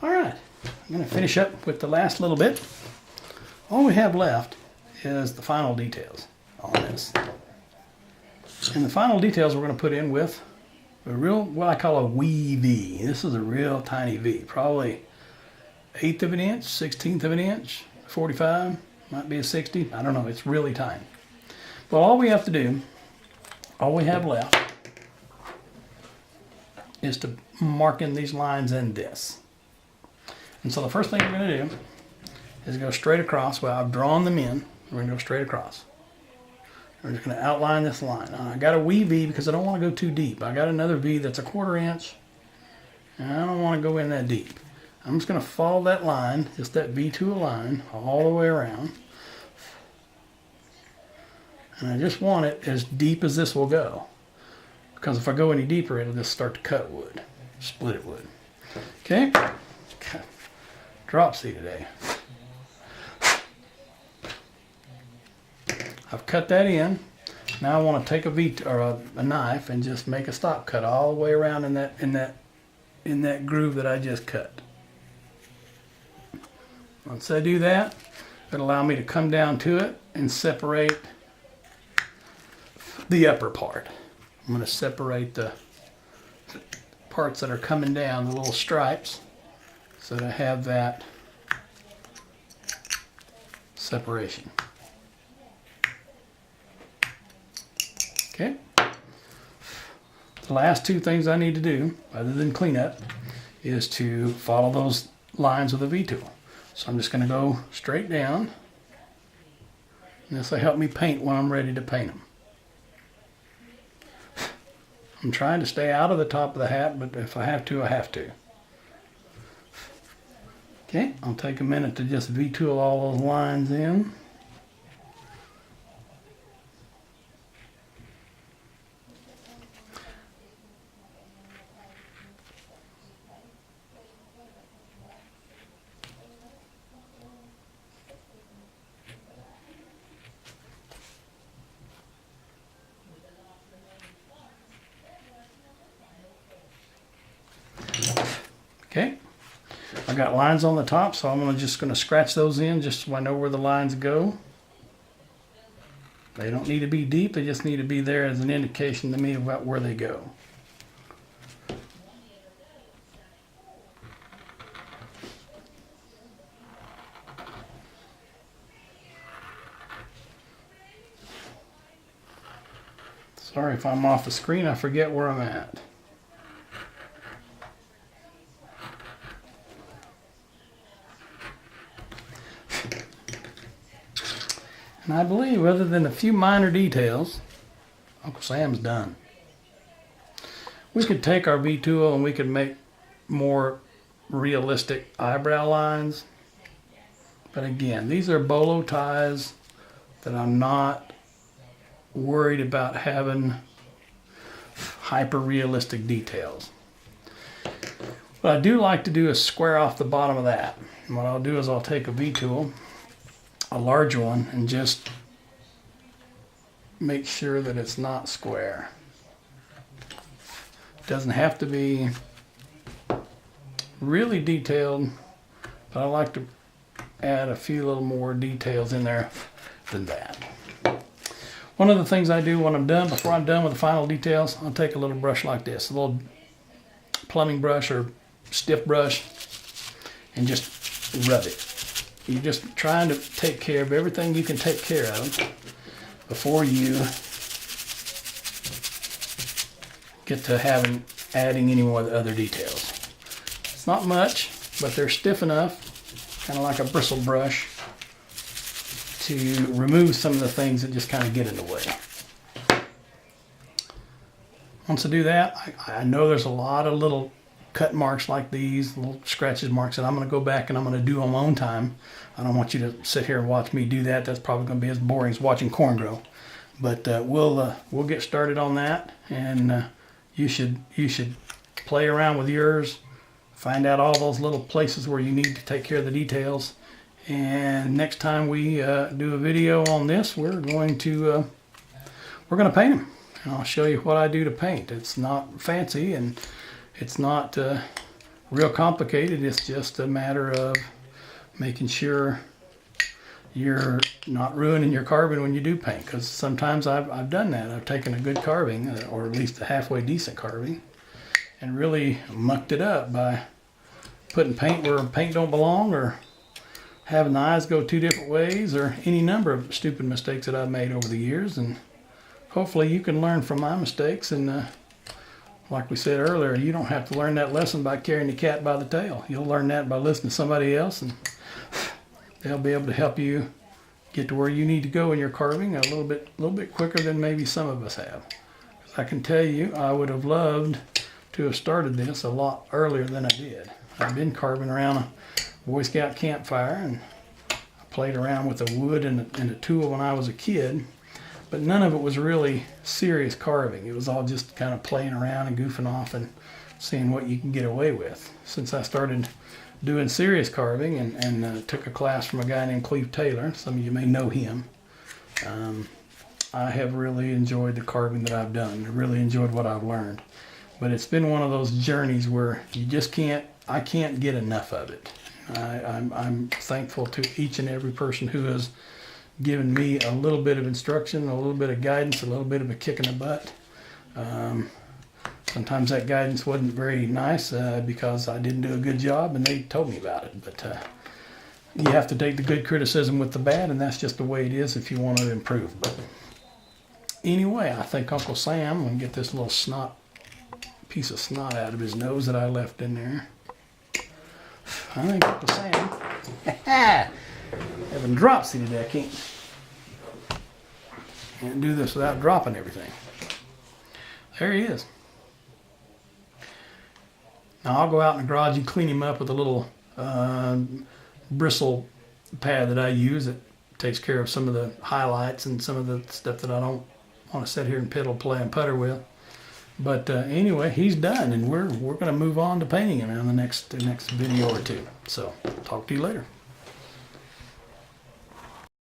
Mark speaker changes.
Speaker 1: All right, I'm going to finish up with the last little bit. All we have left is the final details on this. And the final details we're going to put in with a real, what I call a wee V. This is a real tiny V, probably 1/8 of an inch, 1/16 of an inch, 45, might be a 60, I don't know, it's really tiny. But all we have to do, all we have left is to mark in these lines in this. And so the first thing we're going to do is go straight across. Well, I've drawn them in. We're going to go straight across. We're just going to outline this line. I got a wee V because I don't want to go too deep. I got another V that's 1/4 inch, and I don't want to go in that deep. I'm just going to follow that line, just that V to a line, all the way around. And I just want it as deep as this will go. Because if I go any deeper, it'll just start to cut wood. Split it wood. Okay? Dropsy today. I've cut that in. Now I want to take a knife and just make a stop cut all the way around in that groove that I just cut. Once I do that, it'll allow me to come down to it and separate the upper part. I'm going to separate the parts that are coming down, the little stripes, so that I have that separation. Okay. The last two things I need to do, other than clean up, is to follow those lines with a V-tool. So I'm just going to go straight down. And this will help me paint when I'm ready to paint them. I'm trying to stay out of the top of the hat, but if I have to, I have to. Okay, I'll take a minute to just V-tool all those lines in. Okay, I've got lines on the top, so I'm just going to scratch those in just so I know where the lines go. They don't need to be deep, they just need to be there as an indication to me about where they go. Sorry if I'm off the screen, I forget where I'm at. And I believe, other than a few minor details, Uncle Sam's done. We could take our V-tool and we could make more realistic eyebrow lines. But again, these are bolo ties that I'm not worried about having hyper-realistic details. What I do like to do is square off the bottom of that. And what I'll do is I'll take a V-tool, a large one, and just make sure that it's not square. It doesn't have to be really detailed, but I like to add a few little more details in there than that. One of the things I do when I'm done, before I'm done with the final details, I'll take a little brush like this, a little plumbing brush or stiff brush, and just rub it. You're just trying to take care of everything you can take care of before you get to adding any more other details. It's not much, but they're stiff enough, kind of like a bristle brush, to remove some of the things that just kind of get in the way. Once I do that, I know there's a lot of little cut marks like these, little scratches marks, that I'm going to go back and I'm going to do on my own time. I don't want you to sit here and watch me do that. That's probably going to be as boring as watching corn grow. But we'll get started on that, and you should play around with yours, find out all those little places where you need to take care of the details. And next time we do a video on this, we're going to paint them, and I'll show you what I do to paint. It's not fancy, and it's not real complicated. It's just a matter of making sure you're not ruining your carbon when you do paint, because sometimes I've done that. I've taken a good carving, or at least a halfway decent carving, and really mucked it up by putting paint where paint don't belong, or having the eyes go two different ways, or any number of stupid mistakes that I've made over the years. And hopefully you can learn from my mistakes. And like we said earlier, you don't have to learn that lesson by carrying the cat by the tail. You'll learn that by listening to somebody else, and they'll be able to help you get to where you need to go in your carving a little bit quicker than maybe some of us have. I can tell you, I would have loved to have started this a lot earlier than I did. I've been carving around a Boy Scout campfire, and I played around with the wood and a tool when I was a kid, but none of it was really serious carving. It was all just kind of playing around and goofing off and seeing what you can get away with. Since I started doing serious carving and took a class from a guy named Cleve Taylor, some of you may know him, I have really enjoyed the carving that I've done. I really enjoyed what I've learned. But it's been one of those journeys where you just I can't get enough of it. I'm thankful to each and every person who has given me a little bit of instruction, a little bit of guidance, a little bit of a kick in the butt. Sometimes that guidance wasn't very nice because I didn't do a good job, and they told me about it. But you have to take the good criticism with the bad, and that's just the way it is if you want to improve. But anyway, I think Uncle Sam, I'm going to get this little piece of snot out of his nose that I left in there. I think Uncle Sam, having dropsy today. Can't do this without dropping everything. There he is. Now I'll go out in the garage and clean him up with a little bristle pad that I use. It takes care of some of the highlights and some of the stuff that I don't want to sit here and piddle, play, and putter with. But anyway, he's done, and we're going to move on to painting him in the next video or two. So talk to you later.